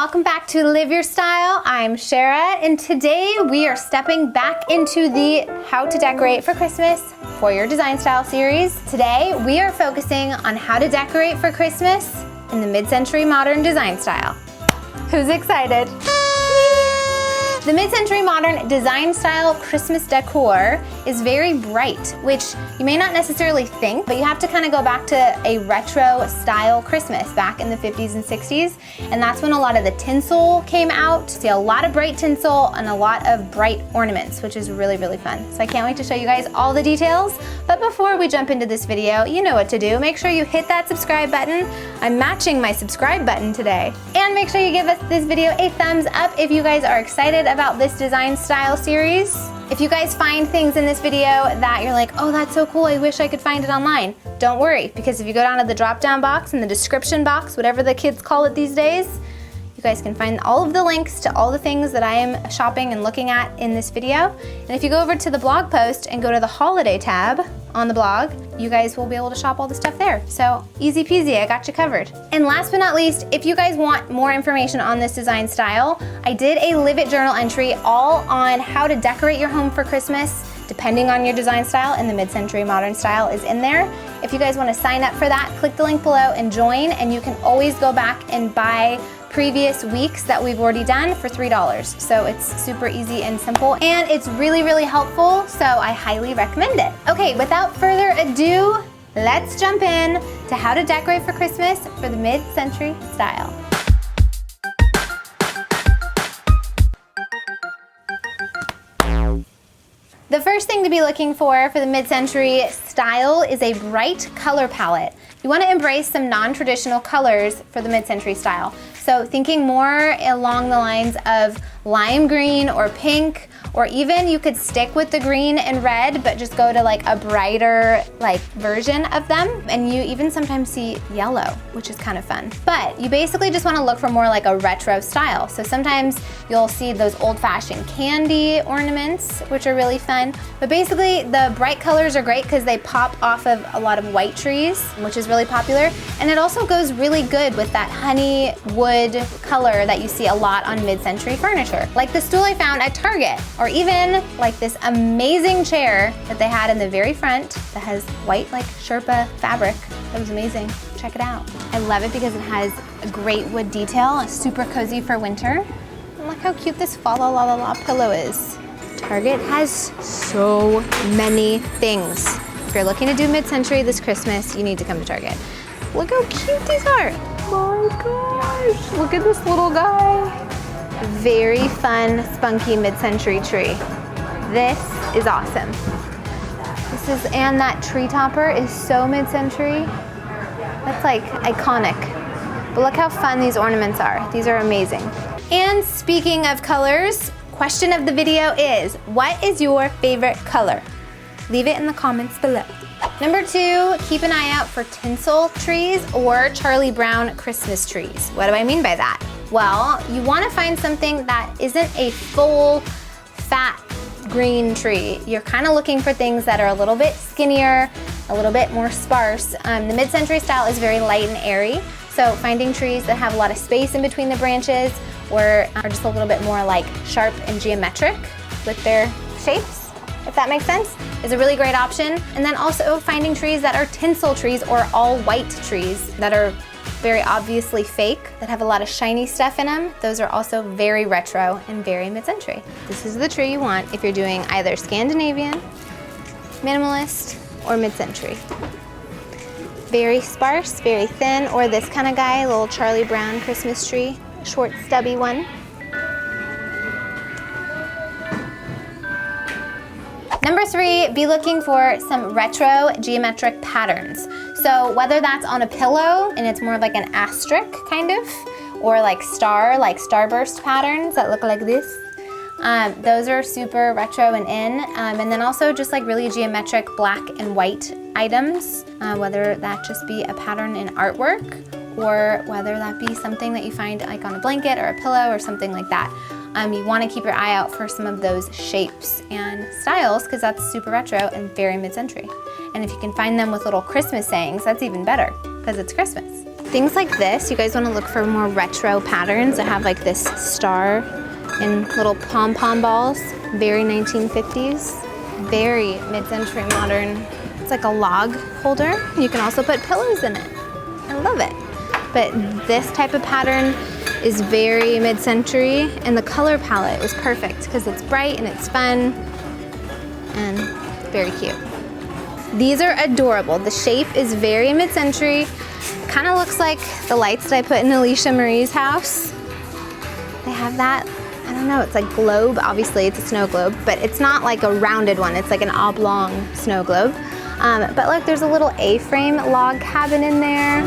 welcome back to Live Your Style. I'm Sharrah, and today we are stepping back into the How to Decorate for Christmas for Your Design Style series. Today we are focusing on how to decorate for Christmas in the mid-century modern design style. Who's excited? The mid-century modern design style Christmas decor is very bright, which you may not necessarily think, but you have to kind of go back to a retro style Christmas back in the 50s and 60s. And that's when a lot of the tinsel came out. See a lot of bright tinsel and a lot of bright ornaments, which is really, really fun. So I can't wait to show you guys all the details. But before we jump into this video, you know what to do. Make sure you hit that subscribe button. I'm matching my subscribe button today. And make sure you give us this video a thumbs up if you guys are excited about this design style series. If you guys find things in this video that you're like, oh, that's so cool, I wish I could find it online, don't worry, because if you go down to the drop-down box in the description box, whatever the kids call it these days, you guys can find all of the links to all the things that I am shopping and looking at in this video. And if you go over to the blog post and go to the holiday tab on the blog, you guys will be able to shop all the stuff there. So easy peasy, I got you covered. And last but not least, if you guys want more information on this design style, I did a Live It journal entry all on how to decorate your home for Christmas depending on your design style, and the mid-century modern style is in there. If you guys want to sign up for that, click the link below and join, and you can always go back and buy previous weeks that we've already done for $3. So it's super easy and simple, and it's really, really helpful, so I highly recommend it. Okay, without further ado, let's jump in to how to decorate for Christmas for the mid-century style. The first thing to be looking for the mid-century style is a bright color palette. You want to embrace some non-traditional colors for the mid-century style. So thinking more along the lines of lime green or pink, or even you could stick with the green and red, but just go to like a brighter version of them. And you even sometimes see yellow, which is kind of fun. But you basically just want to look for more like a retro style. So sometimes you'll see those old-fashioned candy ornaments, which are really fun. But basically the bright colors are great because they pop off of a lot of white trees, which is really popular. And it also goes really good with that honey wood color that you see a lot on mid-century furniture. Like the stool I found at Target, or even like this amazing chair that they had in the very front that has white Sherpa fabric. That was amazing. Check it out. I love it because it has a great wood detail. It's super cozy for winter. And look how cute this fa la la la la pillow is. Target has so many things. If you're looking to do mid-century this Christmas, you need to come to Target. Look how cute these are. Oh my gosh, look at this little guy. Very fun, spunky mid-century tree. This is awesome. And that tree topper is so mid-century. That's iconic. But look how fun these ornaments are. These are amazing. And speaking of colors, question of the video is, what is your favorite color? Leave it in the comments below. Number 2, keep an eye out for tinsel trees or Charlie Brown Christmas trees. What do I mean by that? Well, you want to find something that isn't a full, fat, green tree. You're kind of looking for things that are a little bit skinnier, a little bit more sparse. The mid-century style is very light and airy, so finding trees that have a lot of space in between the branches or are just a little bit more sharp and geometric with their shapes, if that makes sense, is a really great option. And then also finding trees that are tinsel trees or all white trees that are very obviously fake, that have a lot of shiny stuff in them. Those are also very retro and very mid-century. This is the tree you want if you're doing either Scandinavian, minimalist, or mid-century. Very sparse, very thin, or this kind of guy, a little Charlie Brown Christmas tree, short stubby one. Number 3, be looking for some retro geometric patterns. So whether that's on a pillow and it's more like an asterisk kind of, or starburst patterns that look like this. Those are super retro and in. And then also just really geometric black and white items, whether that just be a pattern in artwork or whether that be something that you find on a blanket or a pillow or something like that. You want to keep your eye out for some of those shapes and styles because that's super retro and very mid-century. And if you can find them with little Christmas sayings, that's even better because it's Christmas. Things like this, you guys want to look for more retro patterns that have like this star and little pom-pom balls. Very 1950s, very mid-century modern. It's like a log holder. You can also put pillows in it. I love it. But this type of pattern is very mid-century, and the color palette is perfect because it's bright and it's fun and very cute. These are adorable. The shape is very mid-century. Kind of looks like the lights that I put in Alicia Marie's house. They have that, I don't know, it's like globe. Obviously it's a snow globe, but it's not like a rounded one. It's like an oblong snow globe. But look, there's a little A-frame log cabin in there.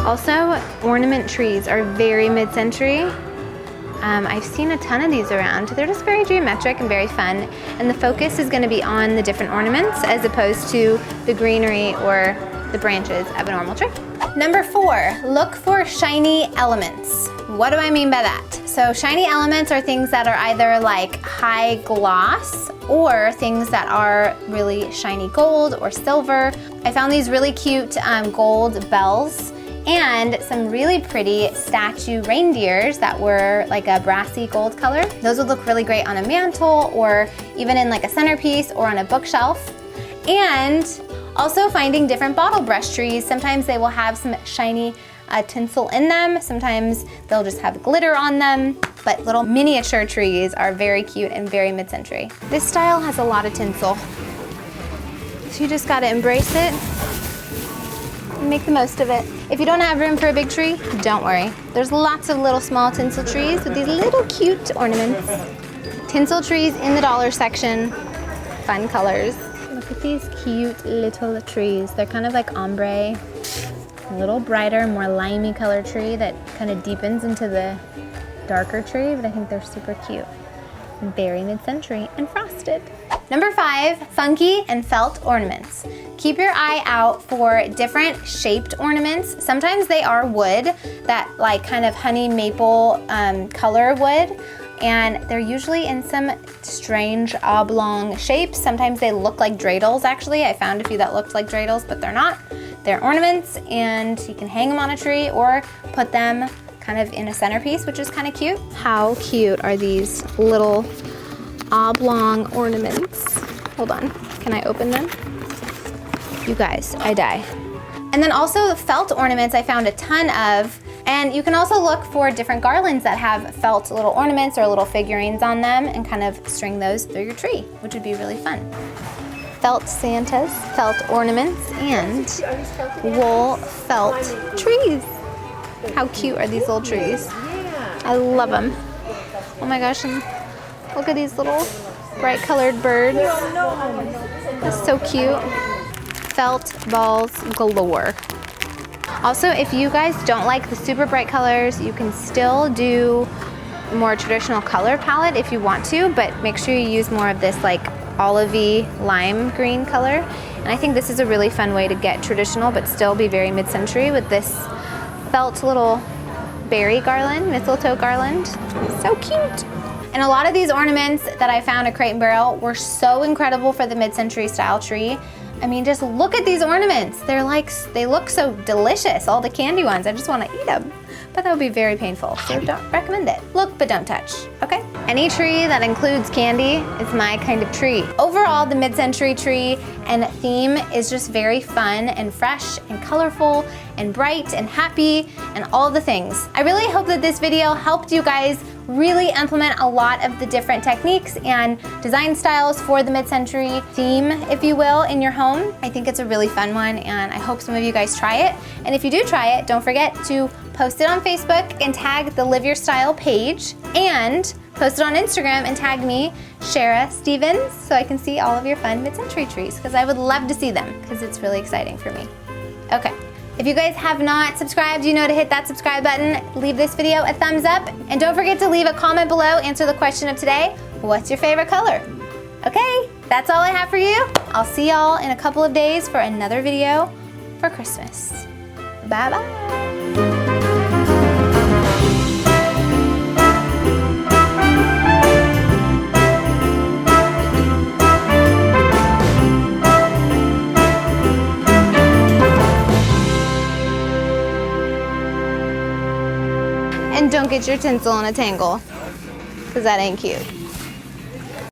Also, ornament trees are very mid-century. I've seen a ton of these around. They're just very geometric and very fun. And the focus is gonna be on the different ornaments as opposed to the greenery or the branches of a normal tree. Number 4, look for shiny elements. What do I mean by that? So shiny elements are things that are either like high gloss or things that are really shiny gold or silver. I found these really cute gold bells and some really pretty statue reindeers that were like a brassy gold color. Those would look really great on a mantle or even in like a centerpiece or on a bookshelf. And also finding different bottle brush trees. Sometimes they will have some shiny tinsel in them. Sometimes they'll just have glitter on them. But little miniature trees are very cute and very mid-century. This style has a lot of tinsel. So you just gotta embrace it and make the most of it. If you don't have room for a big tree, don't worry. There's lots of little small tinsel trees with these little cute ornaments. Tinsel trees in the dollar section, fun colors. Look at these cute little trees. They're kind of like ombre, a little brighter, more limey color tree that kind of deepens into the darker tree, but I think they're super cute. Very mid-century and frosted. Number 5, funky and felt ornaments. Keep your eye out for different shaped ornaments. Sometimes they are wood, that like kind of honey maple color wood, and they're usually in some strange oblong shapes. Sometimes they look like dreidels actually. I found a few that looked like dreidels, but they're not. They're ornaments and you can hang them on a tree or put them kind of in a centerpiece, which is kind of cute. How cute are these little oblong ornaments? Hold on, can I open them? You guys, I die. And then also the felt ornaments I found a ton of, and you can also look for different garlands that have felt little ornaments or little figurines on them and kind of string those through your tree, which would be really fun. Felt Santas, felt ornaments, and wool felt trees. How cute are these little trees? I love them. Oh my gosh, and look at these little bright colored birds. That's so cute. Felt balls galore. Also, if you guys don't like the super bright colors, you can still do a more traditional color palette if you want to, but make sure you use more of this like olivey lime green color. And I think this is a really fun way to get traditional but still be very mid-century with this felt little berry garland, mistletoe garland. So cute. And a lot of these ornaments that I found at Crate & Barrel were so incredible for the mid-century style tree. I mean, just look at these ornaments. They look so delicious, all the candy ones. I just want to eat them, but that would be very painful, so don't recommend it. Look, but don't touch, okay? Any tree that includes candy is my kind of tree. Overall, the mid-century tree and theme is just very fun and fresh and colorful and bright and happy and all the things. I really hope that this video helped you guys really implement a lot of the different techniques and design styles for the mid-century theme, if you will, in your home. I think it's a really fun one and I hope some of you guys try it. And if you do try it, don't forget to post it on Facebook and tag the Live Your Style page, and post it on Instagram and tag me, Sharrah Stevens, so I can see all of your fun mid-century trees, because I would love to see them, because it's really exciting for me. Okay. If you guys have not subscribed, you know to hit that subscribe button, leave this video a thumbs up, and don't forget to leave a comment below, answer the question of today, what's your favorite color? Okay, that's all I have for you. I'll see y'all in a couple of days for another video for Christmas. Bye-bye. And don't get your tinsel in a tangle, because that ain't cute.